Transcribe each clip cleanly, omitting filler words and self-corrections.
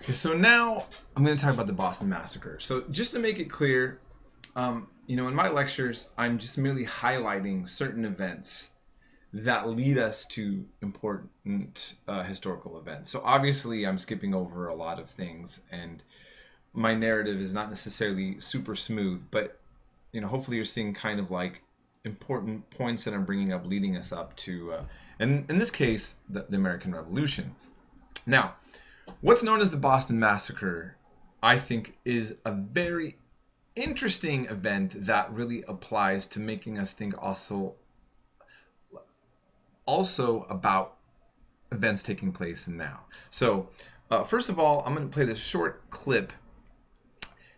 Okay, so now I'm going to talk about the Boston Massacre. So just to make it clear, in my lectures, I'm just merely highlighting certain events that lead us to important historical events. So obviously I'm skipping over a lot of things, and my narrative is not necessarily super smooth, but hopefully you're seeing kind of like important points that I'm bringing up leading us up to, and in this case, the American Revolution. Now, what's known as the Boston Massacre, I think, is a very interesting event that really applies to making us think also about events taking place now. So, first of all, I'm going to play this short clip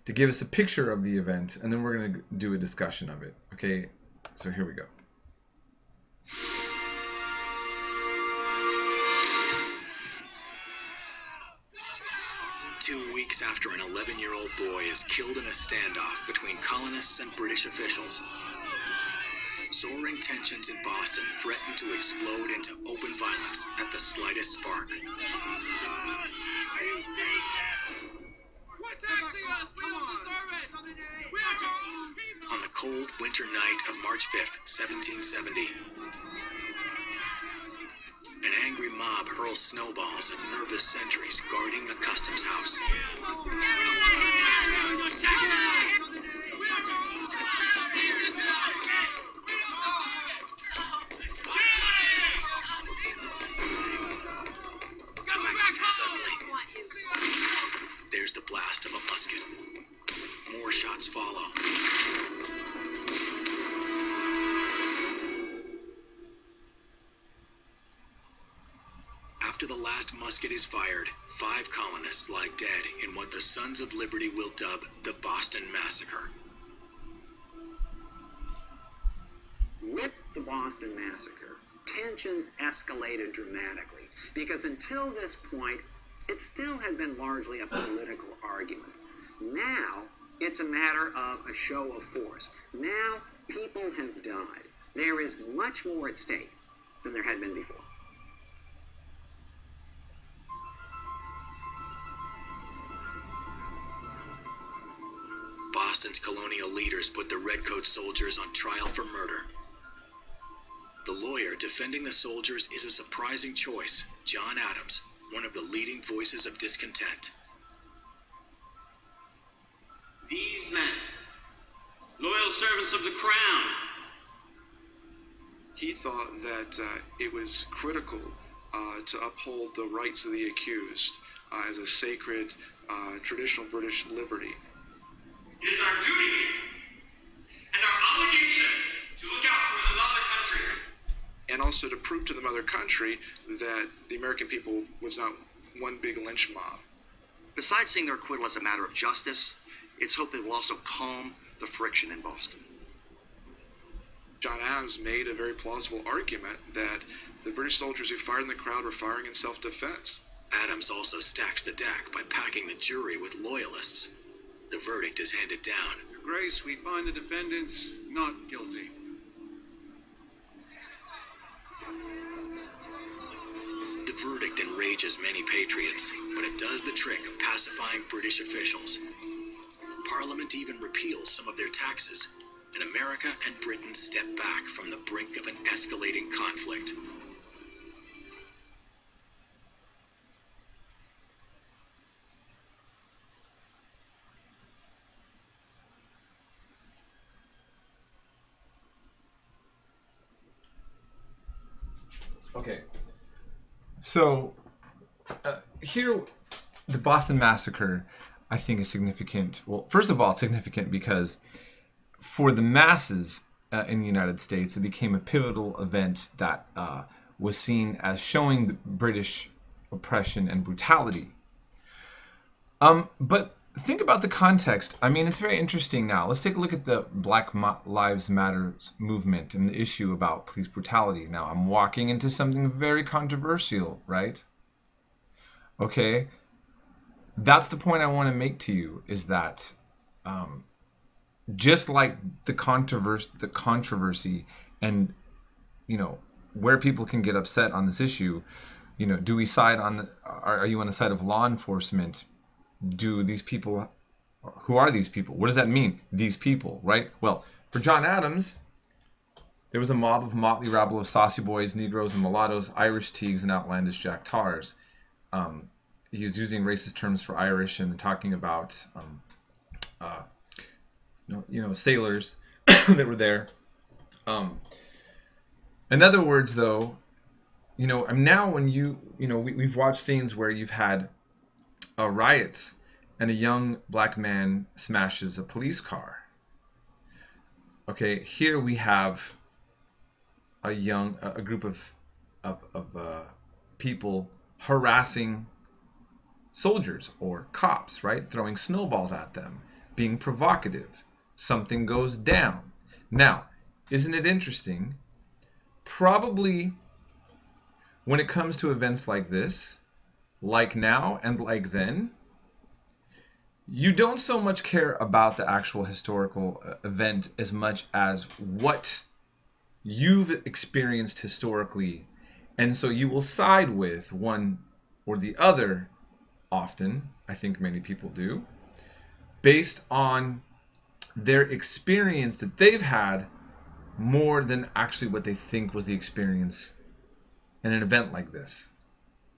to give us a picture of the event, and then we're going to do a discussion of it. Okay, so here we go. 2 weeks after an 11-year-old boy is killed in a standoff between colonists and British officials, soaring tensions in Boston threaten to explode into open violence at the slightest spark. On the cold winter night of March 5th, 1770, an angry mob hurls snowballs at nervous sentries guarding a customs house. Suddenly, there's the blast of a musket. More shots follow. After the last musket is fired, 5 colonists lie dead in what the Sons of Liberty will dub the Boston Massacre. With the Boston Massacre, tensions escalated dramatically because until this point, it still had been largely a political argument. Now, it's a matter of a show of force. Now, people have died. There is much more at stake than there had been before. Boston's colonial leaders put the redcoat soldiers on trial for murder. The lawyer defending the soldiers is a surprising choice, John Adams, one of the leading voices of discontent. These men, loyal servants of the crown. He thought that it was critical to uphold the rights of the accused as a sacred traditional British liberty. It is our duty and our obligation to look out for the mother country. And also to prove to the mother country that the American people was not one big lynch mob. Besides seeing their acquittal as a matter of justice, it's hoped it will also calm the friction in Boston. John Adams made a very plausible argument that the British soldiers who fired in the crowd were firing in self-defense. Adams also stacks the deck by packing the jury with loyalists. The verdict is handed down. Your Grace, we find the defendants not guilty. The verdict enrages many patriots, but it does the trick of pacifying British officials. Parliament even repeals some of their taxes, and America and Britain step back from the brink of an escalating conflict. Okay, so here, the Boston Massacre, I think, is significant. Well, first of all, it's significant because for the masses in the United States, it became a pivotal event that was seen as showing the British oppression and brutality. But think about the context. I mean, it's very interesting now. Let's take a look at the Black Lives Matter movement and the issue about police brutality. Now, I'm walking into something very controversial, right? Okay. That's the point I want to make to you, is that just like the controversy and, where people can get upset on this issue, do we side on are you on the side of law enforcement do these people, who are these people? What does that mean, these people, right? Well, for John Adams, there was a mob of motley rabble of saucy boys, Negroes and mulattoes, Irish teagues, and outlandish jack tars. He was using racist terms for Irish and talking about, sailors that were there. In other words, though, now when we've watched scenes where you've had riots and a young black man smashes a police car. Okay, here we have a group of people harassing soldiers or cops, right? Throwing snowballs at them, being provocative. Something goes down. Now, isn't it interesting? Probably when it comes to events like this, like now and like then, you don't so much care about the actual historical event as much as what you've experienced historically. And so you will side with one or the other often, I think many people do, based on their experience that they've had more than actually what they think was the experience in an event like this.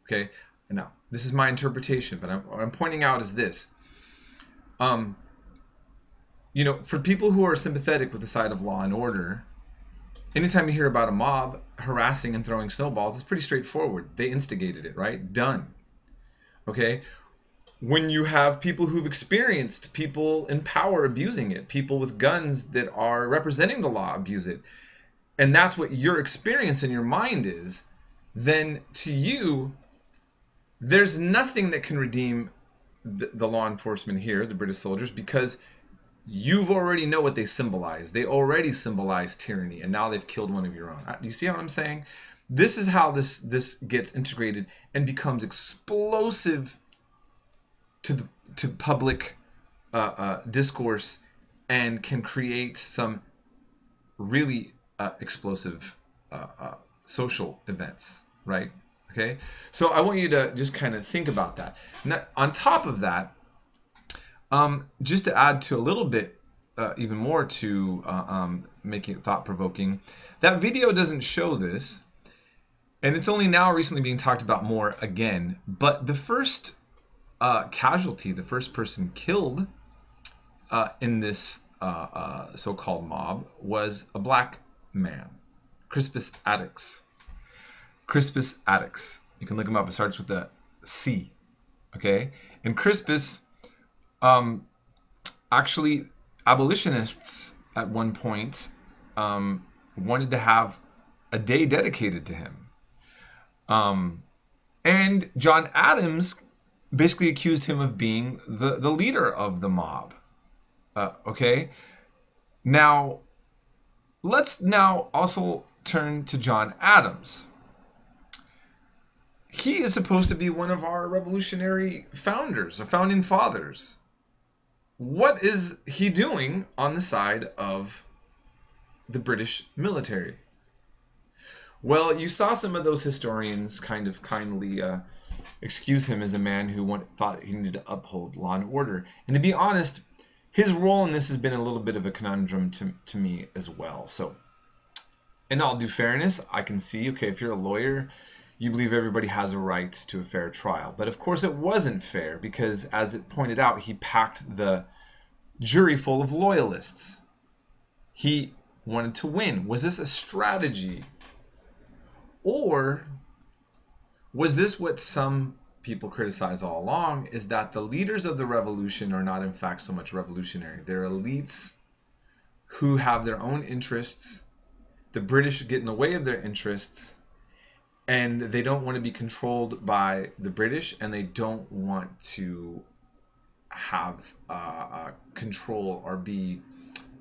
Okay? Now, this is my interpretation, but what I'm pointing out is this. For people who are sympathetic with the side of law and order, anytime you hear about a mob harassing and throwing snowballs, it's pretty straightforward. They instigated it, right? Done. Okay? When you have people who've experienced people in power abusing it, people with guns that are representing the law abuse it, and that's what your experience in your mind is, then to you, there's nothing that can redeem the law enforcement here, the British soldiers, because you've already know what they symbolize. They already symbolize tyranny, and now they've killed one of your own. Do you see what I'm saying? This is how this gets integrated and becomes explosive to public discourse, and can create some really explosive social events, right? Okay, so I want you to just kind of think about that. Now, on top of that, just to add to a little bit, even more to making it thought-provoking, that video doesn't show this, and it's only now recently being talked about more again, but the first casualty, the first person killed in this so-called mob was a black man, Crispus Attucks. Crispus Attucks. You can look him up. It starts with a C. Okay? And Crispus, actually, abolitionists at one point wanted to have a day dedicated to him. And John Adams basically accused him of being the leader of the mob. Okay? Now, let's now also turn to John Adams. He is supposed to be one of our revolutionary founders, or founding fathers. What is he doing on the side of the British military? Well, you saw some of those historians kind of kindly excuse him as a man who thought he needed to uphold law and order. And to be honest, his role in this has been a little bit of a conundrum to me as well. So, in all due fairness, I can see, okay, if you're a lawyer, you believe everybody has a right to a fair trial. But of course it wasn't fair because, as it pointed out, he packed the jury full of loyalists. He wanted to win. Was this a strategy? Or was this what some people criticize all along, is that the leaders of the revolution are not in fact so much revolutionary. They're elites who have their own interests. The British get in the way of their interests, and they don't want to be controlled by the British, and they don't want to have control or be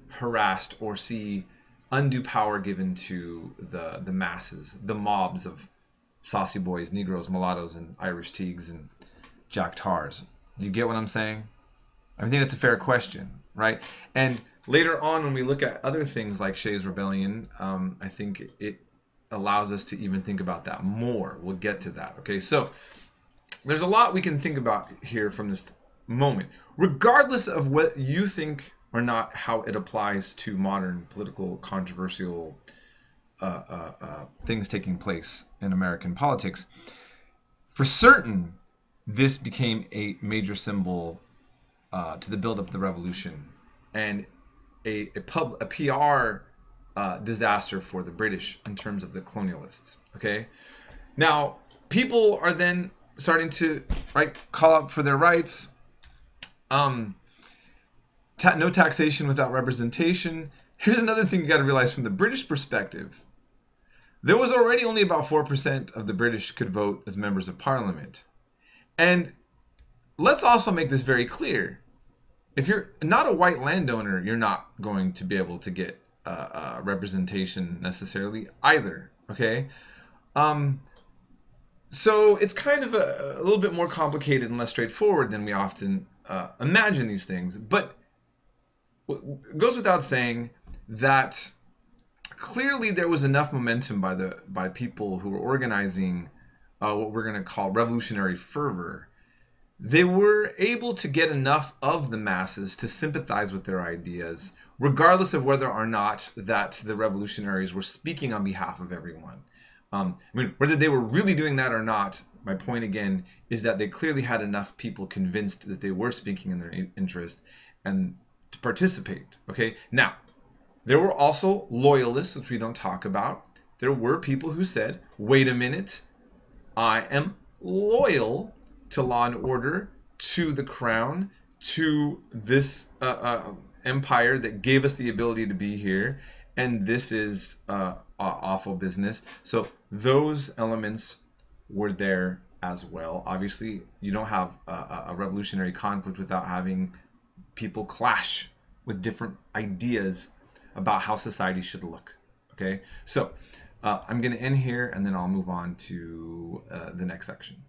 harassed or see undue power given to the masses, the mobs of saucy boys, Negroes, mulattoes, and Irish teagues and jack tars. Do you get what I'm saying? I think it's a fair question, right? And later on, when we look at other things like Shays Rebellion, I think it allows us to even think about that more. We'll get to that. Okay, so there's a lot we can think about here from this moment, regardless of what you think or not how it applies to modern political controversial things taking place in American politics. For certain, this became a major symbol to the build-up of the revolution and a PR disaster for the British in terms of the colonialists. Okay, now people are then starting to call out for their rights. No taxation without representation. Here's another thing you got to realize from the British perspective. There was already only about 4% of the British could vote as members of Parliament. And let's also make this very clear. If you're not a white landowner, you're not going to be able to get representation necessarily either. Okay? So it's kind of a little bit more complicated and less straightforward than we often imagine these things. But it goes without saying that clearly there was enough momentum by people who were organizing what we're going to call revolutionary fervor. They were able to get enough of the masses to sympathize with their ideas, regardless of whether or not that the revolutionaries were speaking on behalf of everyone. Whether they were really doing that or not, my point again is that they clearly had enough people convinced that they were speaking in their interest and to participate. Okay, now there were also loyalists, which we don't talk about. There were people who said, wait a minute, I am loyal to law and order, to the crown, to this empire that gave us the ability to be here, and this is awful business. So those elements were there as well. Obviously, you don't have a revolutionary conflict without having people clash with different ideas about how society should look. Okay, so I'm going to end here, and then I'll move on to the next section.